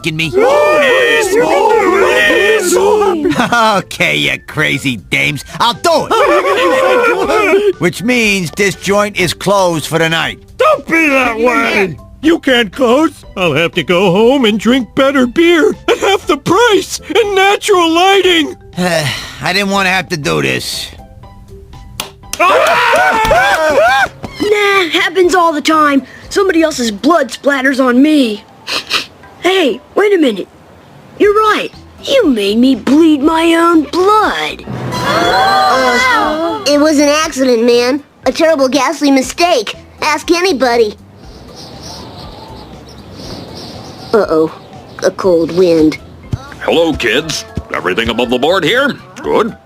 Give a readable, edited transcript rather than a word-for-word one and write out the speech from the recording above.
f***ing me? Please! Okay, you crazy dames. I'll do it. Which means this joint is closed for the night. Don't be that way! You can't close. I'll have to go home and drink better beer at half the price and natural lighting. I didn't want to have to do this. Nah, happens all the time. Somebody else's blood splatters on me. Hey, wait a minute. You're right. You made me bleed my own blood. It was an accident, man. A terrible, ghastly mistake. Ask anybody. Uh-oh. A cold wind. Hello, kids. Everything above the board here? Good.